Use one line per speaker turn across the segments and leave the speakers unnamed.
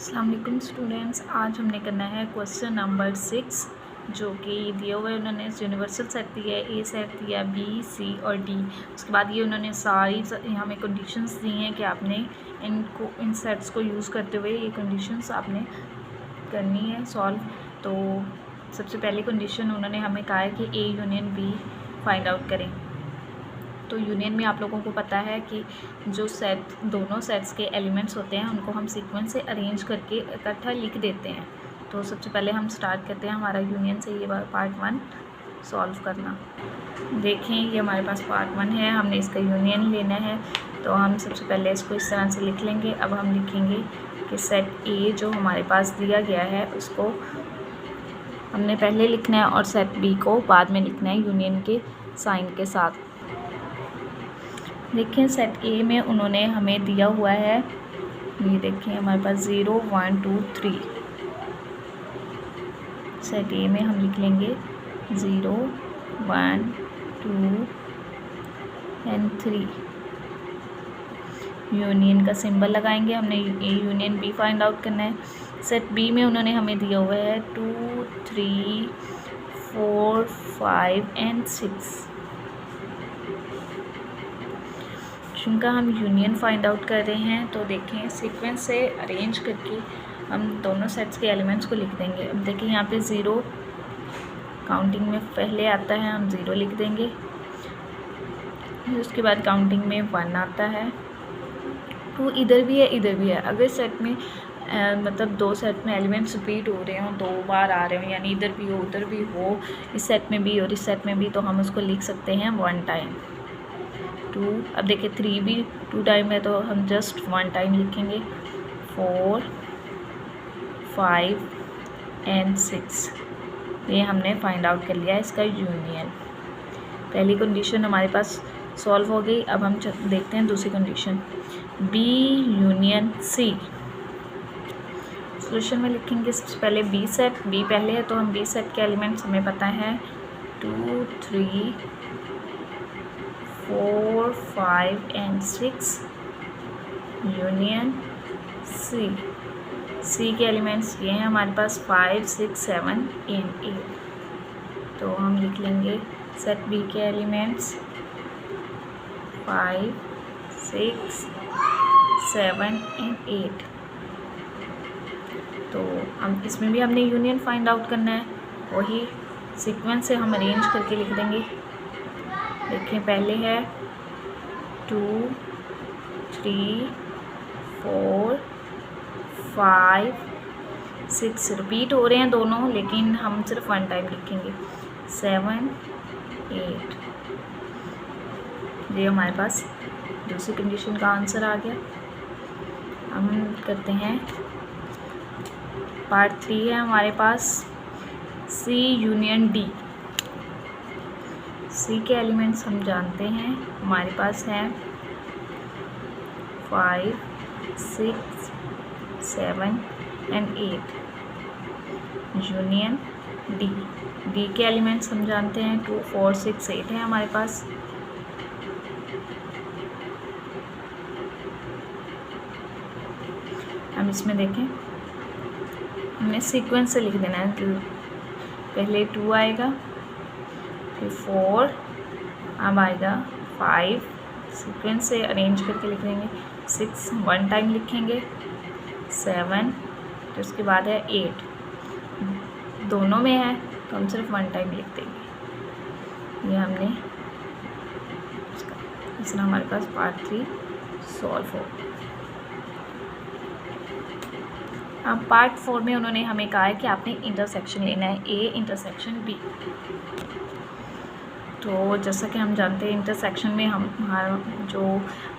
अस्सलाम वालेकुम स्टूडेंट्स, आज हमने करना है क्वेश्चन नंबर 6 जो कि दिए हुए उन्होंने यूनिवर्सल सेट दिया है, ए सेट दिया, बी, सी और डी। उसके बाद ये उन्होंने सारी हमें कंडीशंस दी हैं कि आपने इन सेट्स को यूज़ करते हुए ये कंडीशंस आपने करनी है सॉल्व। तो सबसे पहली कंडीशन उन्होंने हमें कहा है कि A union B find out करें। तो यूनियन में आप लोगों को पता है कि जो दोनों सेट्स के एलिमेंट्स होते हैं उनको हम सीक्वेंस से अरेंज करके इकट्ठा लिख देते हैं। तो सबसे पहले हम स्टार्ट करते हैं हमारा यूनियन से, ये पार्ट 1 सॉल्व करना। देखें ये हमारे पास पार्ट 1 है, हमने इसका यूनियन लेना है। तो हम सबसे पहले इसको इस तरह से लिख लेंगे। अब हम लिखेंगे कि सेट ए जो हमारे पास दिया गया है उसको हमने पहले लिखना है और सेट बी को बाद में लिखना है यूनियन के साइन के साथ। देखें सेट ए में उन्होंने हमें दिया हुआ है, ये देखें हमारे पास 0 1 2 3। सेट ए में हम लिख लेंगे 0 1 2 एंड 3। यूनियन का सिंबल लगाएंगे, हमने A union B find out करना है। सेट बी में उन्होंने हमें दिया हुआ है 2 3 4 5 एंड 6। जिनका हम यूनियन फाइंड आउट कर रहे हैं तो देखें सीक्वेंस से अरेंज करके हम दोनों सेट्स के एलिमेंट्स को लिख देंगे। अब देखें यहाँ पे 0 काउंटिंग में पहले आता है, हम 0 लिख देंगे। उसके बाद काउंटिंग में 1 आता है, 2 इधर भी है इधर भी है। अगर सेट में मतलब दो सेट में एलिमेंट्स रिपीट हो रहे हों, 2 बार आ रहे हों, यानी इधर भी हो उधर भी हो, इस सेट में भी और इस सेट में भी, तो हम उसको लिख सकते हैं 1 टाइम। 2 अब देखिए 3 भी 2 टाइम है तो हम जस्ट 1 टाइम लिखेंगे। 4 5 एंड 6। ये हमने फाइंड आउट कर लिया है इसका यूनियन। पहली कंडीशन हमारे पास सॉल्व हो गई। अब हम देखते हैं दूसरी condition, B union C. Solution में लिखेंगे सबसे पहले बी सेट, बी पहले है तो हम बी सेट के एलिमेंट्स हमें पता है 2 3 4 5 एंड 6 यूनियन सी। सी के एलिमेंट्स ये हैं हमारे पास 5 6 7 एंड 8। तो हम लिख लेंगे सेट बी के एलिमेंट्स 5 6 7 एंड 8। तो हम इसमें भी हमने यूनियन फाइंड आउट करना है, वही सीक्वेंस से हम अरेंज करके लिख देंगे। देखिए पहले है 2 3 4 5 6 रिपीट हो रहे हैं दोनों, लेकिन हम सिर्फ 1 टाइम लिखेंगे। 7 8। ये हमारे पास दूसरी कंडीशन का आंसर आ गया। हम करते हैं पार्ट 3 है हमारे पास सी यूनियन डी। सी के एलिमेंट्स हम जानते हैं हमारे पास हैं 5 6 7 एंड 8 यूनियन डी। डी के एलिमेंट्स हम जानते हैं 2 4 6 8 है हमारे पास। हम इसमें देखें हमें सीक्वेंस से लिख देना है, तो पहले 2 आएगा, फिर 4, अब आएगा 5, सीक्वेंस से अरेंज करके लिख देंगे। 6 1 टाइम लिखेंगे। 7 तो उसके बाद है 8, दोनों में है तो हम सिर्फ 1 टाइम लिख देंगे। ये हमने इस तरह हमारे पास पार्ट 3 सॉल्व हो। अब पार्ट 4 में उन्होंने हमें कहा है कि आपने इंटरसेक्शन लेना है, ए इंटरसेक्शन बी। तो जैसा कि हम जानते हैं इंटरसेक्शन में हमारा जो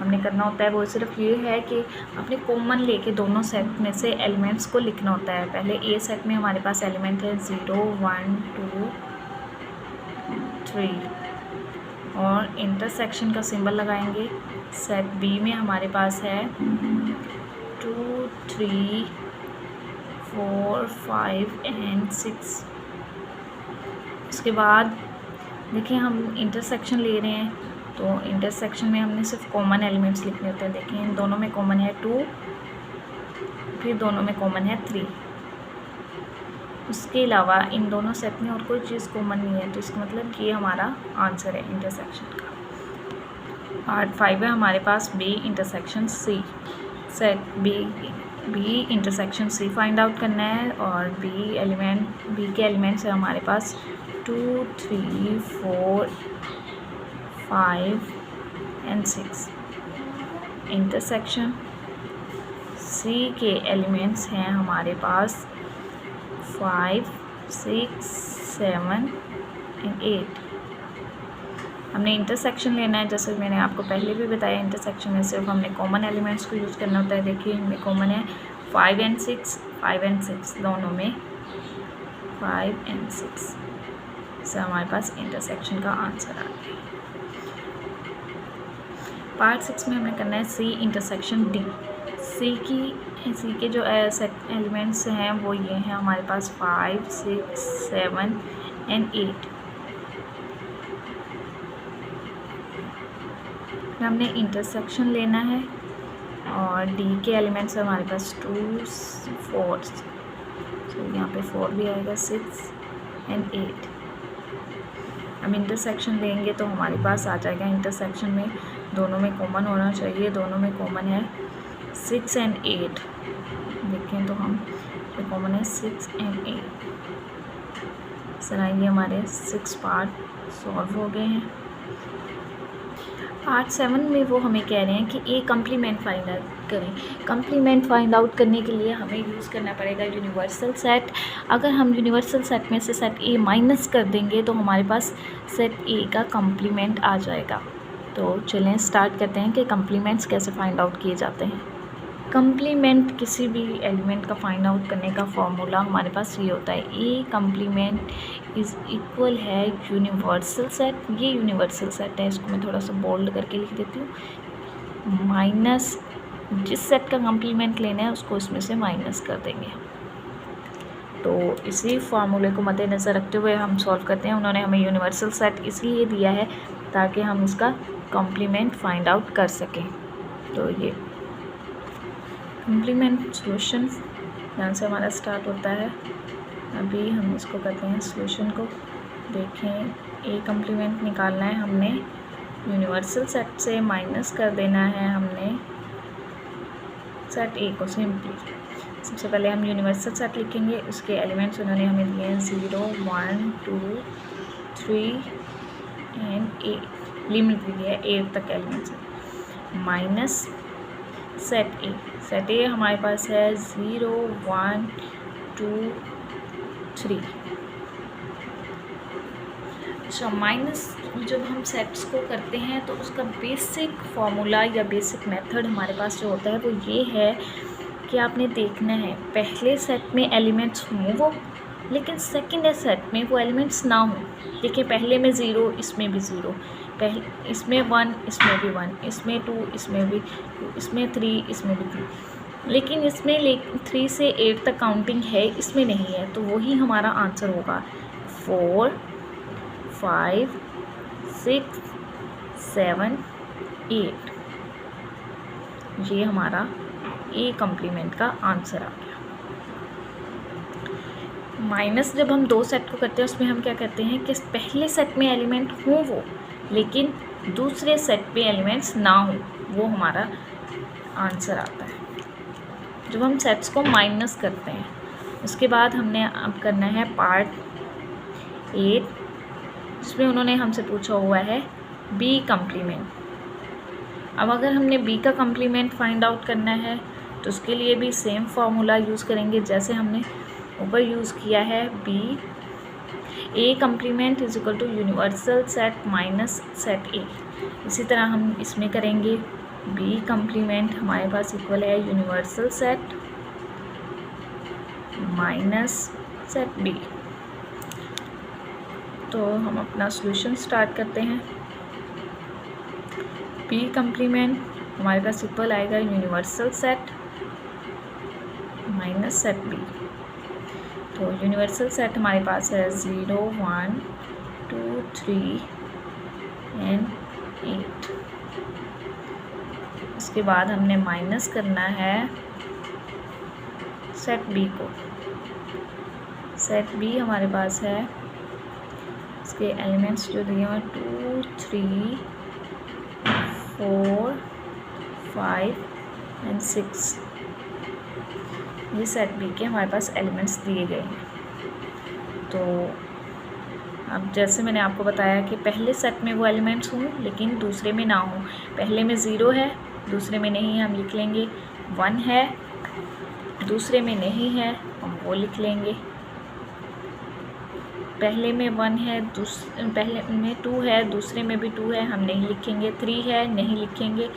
हमने करना होता है वो सिर्फ ये है कि अपने कॉमन लेके दोनों सेट में से एलिमेंट्स को लिखना होता है। पहले ए सेट में हमारे पास एलिमेंट है 0 1 2 3 और इंटरसेक्शन का सिंबल लगाएंगे। सेट बी में हमारे पास है 2 3 4 5 एंड 6। उसके बाद देखिए हम इंटरसेक्शन ले रहे हैं तो इंटरसेक्शन में हमने सिर्फ कॉमन एलिमेंट्स लिखने होते हैं। देखिए इन दोनों में कॉमन है 2 फिर दोनों में कॉमन है 3। उसके अलावा इन दोनों सेट में और कोई चीज़ कॉमन नहीं है, तो इसका मतलब ये हमारा आंसर है इंटरसेक्शन का। पार्ट 5 है हमारे पास B intersection C. Set B intersection C find out करना है, और बी के एलिमेंट्स है हमारे पास 2, 3, 4, 5 एंड 6। इंटरसेक्शन सी के एलिमेंट्स हैं हमारे पास 5, 6, 7 एंड 8। हमने इंटरसेक्शन लेना है, जैसे मैंने आपको पहले भी बताया, इंटरसेक्शन में सिर्फ हमने कॉमन एलिमेंट्स को यूज़ करना होता है। देखिए इनमें कॉमन है 5 एंड 6 दोनों में 5 एंड 6 से हमारे पास इंटरसेक्शन का आंसर आ गया। पार्ट 6 में हमें करना है सी इंटरसेक्शन डी। सी के जो एलिमेंट्स हैं वो ये हैं हमारे पास 5, 6, 7 एंड 8। हमने इंटरसेक्शन लेना है, और डी के एलिमेंट्स हमारे पास 2, 4, तो यहाँ पे 4 भी आएगा, 6 एंड 8। हम इंटरसेक्शन लेंगे तो हमारे पास आ जाएगा, इंटरसेक्शन में दोनों में कॉमन होना चाहिए, दोनों में कॉमन है 6 एंड 8। देखें तो हम कॉमन है 6 एंड 8। सर ये हमारे 6 पार्ट सॉल्व हो गए हैं। पार्ट 7 में वो हमें कह रहे हैं कि ए कम्प्लीमेंट फाइंड आउट करें। कम्प्लीमेंट फाइंड आउट करने के लिए हमें यूज़ करना पड़ेगा यूनिवर्सल सेट। अगर हम यूनिवर्सल सेट में से सेट ए माइनस कर देंगे तो हमारे पास सेट ए का कम्प्लीमेंट आ जाएगा। तो चलें स्टार्ट करते हैं कि कम्प्लीमेंट्स कैसे फाइंड आउट किए जाते हैं। कम्प्लीमेंट किसी भी एलिमेंट का फाइंड आउट करने का फॉर्मूला हमारे पास ये होता है, ए कम्प्लीमेंट इज़ इक्वल है यूनिवर्सल सेट। ये यूनिवर्सल सेट है, इसको मैं थोड़ा सा बोल्ड करके लिख देती हूँ, माइनस जिस सेट का कम्प्लीमेंट लेना है उसको इसमें से माइनस कर देंगे। तो इसी फार्मूले को मद्देनज़र रखते हुए हम सॉल्व करते हैं। उन्होंने हमें यूनिवर्सल सेट इसलिए दिया है ताकि हम इसका कम्प्लीमेंट फाइंड आउट कर सकें। तो ये कम्प्लीमेंट सॉल्यूशन यहाँ से हमारा स्टार्ट होता है। अभी हम इसको करते हैं सॉल्यूशन को। देखें ए कम्प्लीमेंट निकालना है, हमने यूनिवर्सल सेट से माइनस कर देना है हमने सेट ए को सिंपली। सबसे पहले हम यूनिवर्सल सेट लिखेंगे, उसके एलिमेंट्स उन्होंने हमें दिए हैं 0, 1, 2, 3 एंड 8। लिमिट भी दिया है 8 तक एलिमेंट्स, माइनस सेट ए। सेट ए हमारे पास है 0, 1, 2, 3। अच्छा, माइनस जब हम सेट्स को करते हैं तो उसका बेसिक फार्मूला या बेसिक मेथड हमारे पास जो होता है वो ये है कि आपने देखना है पहले सेट में एलिमेंट्स हों वो, लेकिन सेकंड सेट में वो एलिमेंट्स ना हों। देखिए पहले में 0, इसमें भी 0, पहले इसमें 1, इसमें भी 1, इसमें 2, इसमें भी 2, इसमें 3, इसमें भी 3, लेकिन इसमें 3 से 8 तक काउंटिंग है, इसमें नहीं है। तो वही हमारा आंसर होगा 4, 5, 6, 7, 8। ये हमारा ए कम्प्लीमेंट का आंसर आ गया। माइनस जब हम दो सेट को करते हैं उसमें हम क्या कहते हैं कि पहले सेट में एलिमेंट हों वो, लेकिन दूसरे सेट में एलिमेंट्स ना हों, वो हमारा आंसर आता है जब हम सेट्स को माइनस करते हैं। उसके बाद हमने अब करना है पार्ट 8, जिसमें उन्होंने हमसे पूछा हुआ है बी कम्प्लीमेंट। अब अगर हमने बी का कम्प्लीमेंट फाइंड आउट करना है तो उसके लिए भी सेम फार्मूला यूज़ करेंगे जैसे हमने ऊपर यूज़ किया है। B A complement is equal to universal set minus set A. इसी तरह हम इसमें करेंगे। बी कम्प्लीमेंट हमारे पास इक्वल है universal set minus set B. तो हम अपना सॉल्यूशन स्टार्ट करते हैं। बी कम्प्लीमेंट हमारे पास इक्वल आएगा universal set minus set B. तो यूनिवर्सल सेट हमारे पास है 0, 1, 2, 3 एंड 8। उसके बाद हमने माइनस करना है सेट बी को। सेट बी हमारे पास है, इसके एलिमेंट्स जो दिए हैं 2 3 4 5 एंड 6, ये सेट बी के हमारे पास एलिमेंट्स दिए गए हैं। तो अब जैसे मैंने आपको बताया कि पहले सेट में वो एलिमेंट्स हों लेकिन दूसरे में ना हों। पहले में 0 है, दूसरे में नहीं है, हम लिख लेंगे 1 है, दूसरे में नहीं है, हम वो लिख लेंगे। पहले में 1 है, पहले में 2 है, दूसरे में भी 2 है, हम नहीं लिखेंगे। 3 है, नहीं लिखेंगे।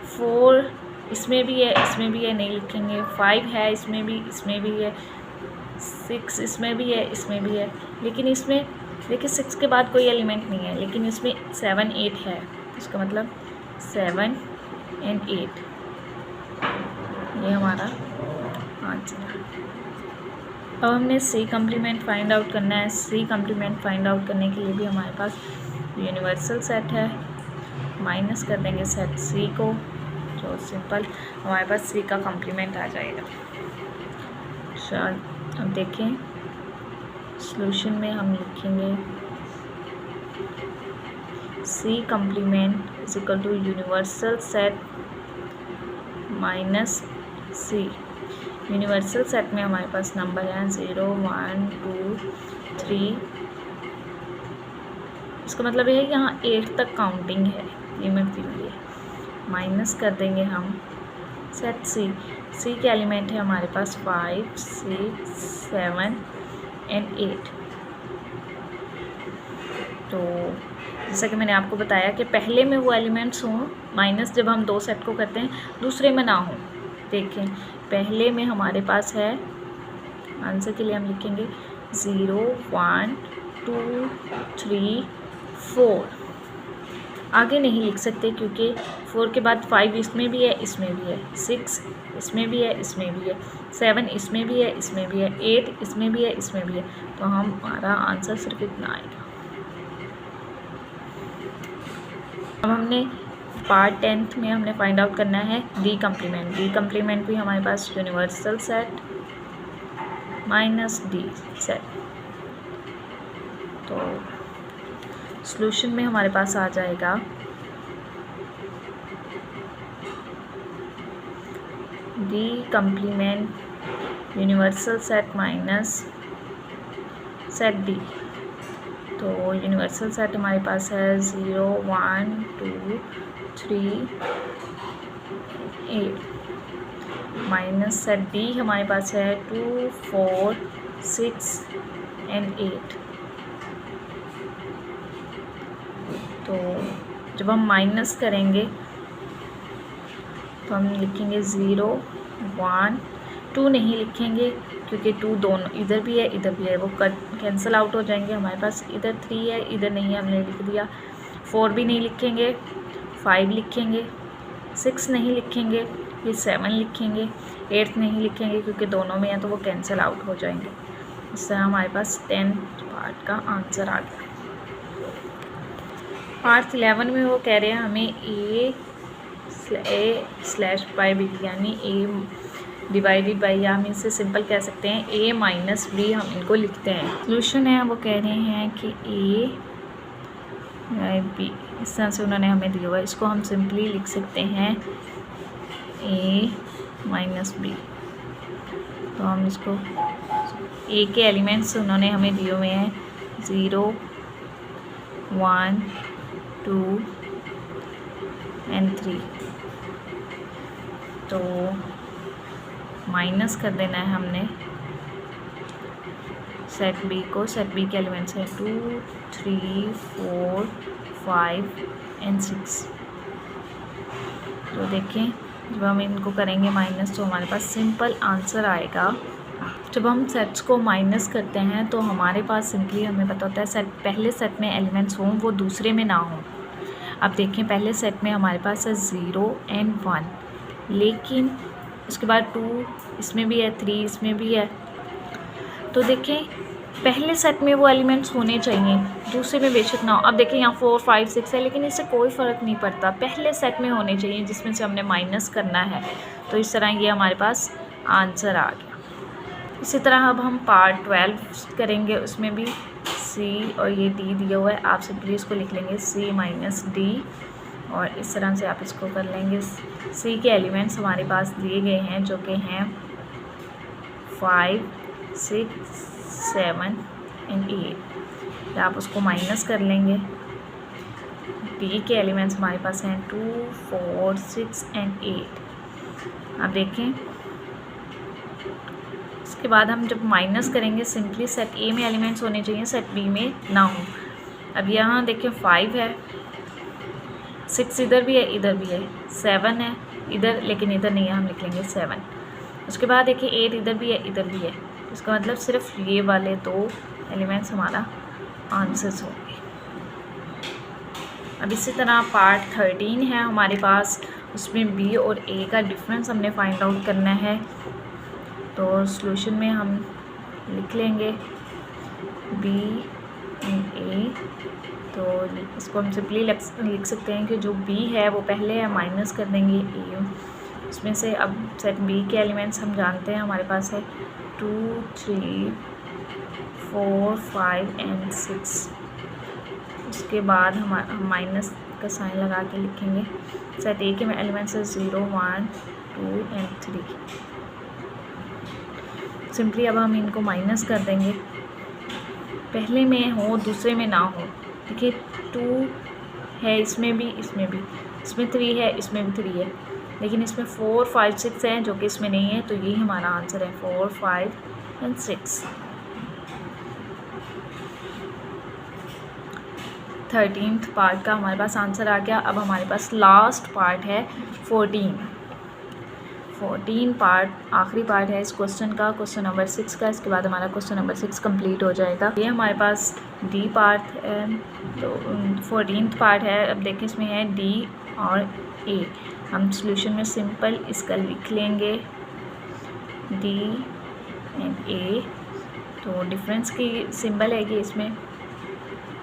4 इसमें भी है, इसमें भी है, नहीं लिखेंगे। 5 है, इसमें भी है। 6 इसमें भी है, इसमें भी है, लेकिन इसमें देखिए 6 के बाद कोई एलिमेंट नहीं है, लेकिन इसमें 7 8 है। इसका मतलब 7 एंड 8 ये हमारा आंसर है। अब हमने सी कम्प्लीमेंट फाइंड आउट करना है। सी कम्प्लीमेंट फाइंड आउट करने के लिए भी हमारे पास यूनिवर्सल सेट है, माइनस कर देंगे सेट सी को, तो सिंपल हमारे पास सी का कम्प्लीमेंट आ जाएगा। अब देखें सॉल्यूशन में हम लिखेंगे C complement is equal to universal set minus C. Universal set में हमारे पास नंबर हैं 0 1 2 3, इसका मतलब ये है कि यहाँ 8 तक काउंटिंग है, लिमिट दी हुई है। माइनस कर देंगे हम सेट सी। सी के एलिमेंट है हमारे पास 5 6 7 एंड 8। तो जैसा कि मैंने आपको बताया कि पहले में वो एलिमेंट्स हों, माइनस जब हम 2 सेट को करते हैं, दूसरे में ना हो। देखें पहले में हमारे पास है, आंसर के लिए हम लिखेंगे 0 1 2 3 4। आगे नहीं लिख सकते क्योंकि 4 के बाद 5 इसमें भी है, इसमें भी है, 6 इसमें भी है, इसमें भी है, 7 इसमें भी है, इसमें भी है, 8 इसमें भी है, इसमें भी है। तो हमारा आंसर सिर्फ इतना आएगा। अब हमने पार्ट 10th में हमने फाइंड आउट करना है डी कम्प्लीमेंट। डी कम्प्लीमेंट भी हमारे पास universal set minus D set. तो सॉल्यूशन में हमारे पास आ जाएगा D complement universal set minus set D. तो यूनिवर्सल सेट हमारे पास है 0 1 2 3 8 माइनस सेट डी हमारे पास है 2 4 6 एंड 8। तो जब हम माइनस करेंगे तो हम लिखेंगे 0 1 2 नहीं लिखेंगे क्योंकि 2 दोनों इधर भी है, इधर भी है, वो कैंसिल आउट हो जाएंगे। हमारे पास इधर 3 है, इधर नहीं है, हमने लिख दिया। 4 भी नहीं लिखेंगे, 5 लिखेंगे, 6 नहीं लिखेंगे, फिर 7 लिखेंगे, 8 नहीं लिखेंगे क्योंकि दोनों में है तो वो कैंसिल आउट हो जाएंगे। इस तरह हमारे पास 10 पार्ट का आंसर आ गया। पार्ट 11 में वो कह रहे हैं हमें a/b यानी a डिवाइडेड बाई, या हम इसे सिंपल कह सकते हैं a माइनस b, हम इनको लिखते हैं। सॉल्यूशन है वो कह रहे हैं कि a b, इस तरह से उन्होंने हमें दिया हुआ है। इसको हम सिंपली लिख सकते हैं a माइनस b। तो हम इसको a के एलिमेंट्स उन्होंने हमें दिए हुए हैं 0 1 2 एंड 3। तो माइनस कर देना है हमने सेट बी को। सेट बी के एलिमेंट्स है 2 3 4 5 एंड 6। तो देखें जब हम इनको करेंगे माइनस तो हमारे पास सिंपल आंसर आएगा। जब हम सेट्स को माइनस करते हैं तो हमारे पास सिंपली हमें पता होता है सेट पहले सेट में एलिमेंट्स हों वो दूसरे में ना हों। अब देखें पहले सेट में हमारे पास है 0 एंड 1, लेकिन उसके बाद 2 इसमें भी है, 3 इसमें भी है। तो देखें पहले सेट में वो एलिमेंट्स होने चाहिए, दूसरे में बेशक ना हो। अब देखें यहाँ 4 5 6 है, लेकिन इससे कोई फ़र्क नहीं पड़ता, पहले सेट में होने चाहिए जिसमें से हमने माइनस करना है। तो इस तरह ये हमारे पास आंसर आ गया। इसी तरह अब हम पार्ट 12 करेंगे, उसमें भी सी और ये डी दिया हुआ है। आप सिंपली इसको लिख लेंगे सी माइनस डी, और इस तरह से आप इसको कर लेंगे। सी के एलिमेंट्स हमारे पास दिए गए हैं जो कि हैं 5, 6, 7 एंड 8। आप उसको माइनस कर लेंगे। डी के एलिमेंट्स हमारे पास हैं 2, 4, 6 एंड 8। आप देखें, उसके बाद हम जब माइनस करेंगे सिंपली सेट ए में एलिमेंट्स होने चाहिए, सेट बी में ना हो। अब यहाँ देखें 5 है, 6 इधर भी है, इधर भी है, 7 है इधर, लेकिन इधर नहीं है, हम लिख लेंगे 7। उसके बाद देखिए 8 इधर भी है, इधर भी है, इसका मतलब सिर्फ ये वाले 2 एलिमेंट्स हमारा आंसर्स होंगे। अब इसी तरह पार्ट 13 है हमारे पास, उसमें बी और ए का डिफरेंस हमने फाइंड आउट करना है। तो सॉल्यूशन में हम लिख लेंगे बी एंड ए। तो इसको हम सिंपली लिख सकते हैं कि जो बी है वो पहले है, माइनस कर देंगे ए। उसमें से अब सेट बी के एलिमेंट्स हम जानते हैं, हमारे पास है 2, 3, 4, 5 एंड 6। उसके बाद हम माइनस का साइन लगा के लिखेंगे। सेट ए के एलिमेंट्स है 0, 1, 2 एंड 3। सिंपली अब हम इनको माइनस कर देंगे, पहले में हो दूसरे में ना हो। देखिए 2 है इसमें भी, इसमें भी, इसमें 3 है, इसमें भी 3 है, लेकिन इसमें 4, 5, 6 है जो कि इसमें नहीं है। तो यही हमारा आंसर है 4, 5 एंड 6। 13th पार्ट का हमारे पास आंसर आ गया। अब हमारे पास लास्ट पार्ट है 14 पार्ट, आखिरी पार्ट है इस क्वेश्चन का, क्वेश्चन नंबर 6 का। इसके बाद हमारा क्वेश्चन नंबर 6 कंप्लीट हो जाएगा। ये हमारे पास डी पार्ट है, तो 14th पार्ट है। अब देखिए इसमें है डी और ए। हम सॉल्यूशन में सिंपल इसका लिख लेंगे डी एंड ए। तो डिफरेंस की सिंबल है कि इसमें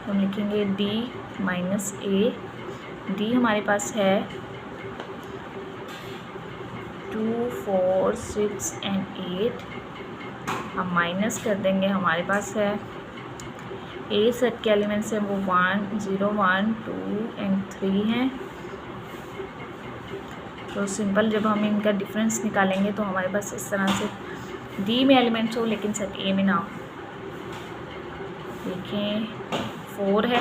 हम लिखेंगे डी माइनस ए। डी हमारे पास है 2, 4, 6 एंड 8। हम माइनस कर देंगे, हमारे पास है ए सेट के एलिमेंट्स हैं वो 1, 0, 1, 2 एंड 3 हैं। तो सिंपल जब हम इनका डिफरेंस निकालेंगे तो हमारे पास इस तरह से डी में एलिमेंट्स हो लेकिन सेट ए में ना हो। देखें 4 है,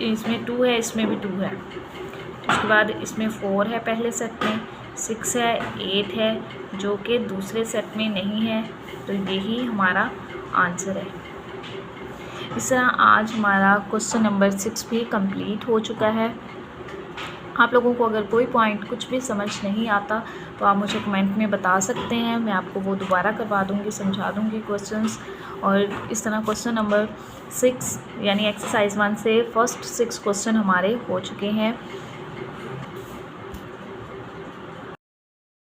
इसमें 2 है, इसमें भी 2 है। उसके बाद इसमें 4 है पहले सेट में, 6 है, 8 है जो कि दूसरे सेट में नहीं है। तो यही हमारा आंसर है। इस तरह आज हमारा क्वेश्चन नंबर 6 भी कंप्लीट हो चुका है। आप लोगों को अगर कोई पॉइंट कुछ भी समझ नहीं आता तो आप मुझे कमेंट में बता सकते हैं, मैं आपको वो दोबारा करवा दूँगी, समझा दूँगी क्वेश्चंस। और इस तरह क्वेश्चन नंबर 6 यानी एक्सरसाइज 1 से फर्स्ट 6 क्वेश्चन हमारे हो चुके हैं।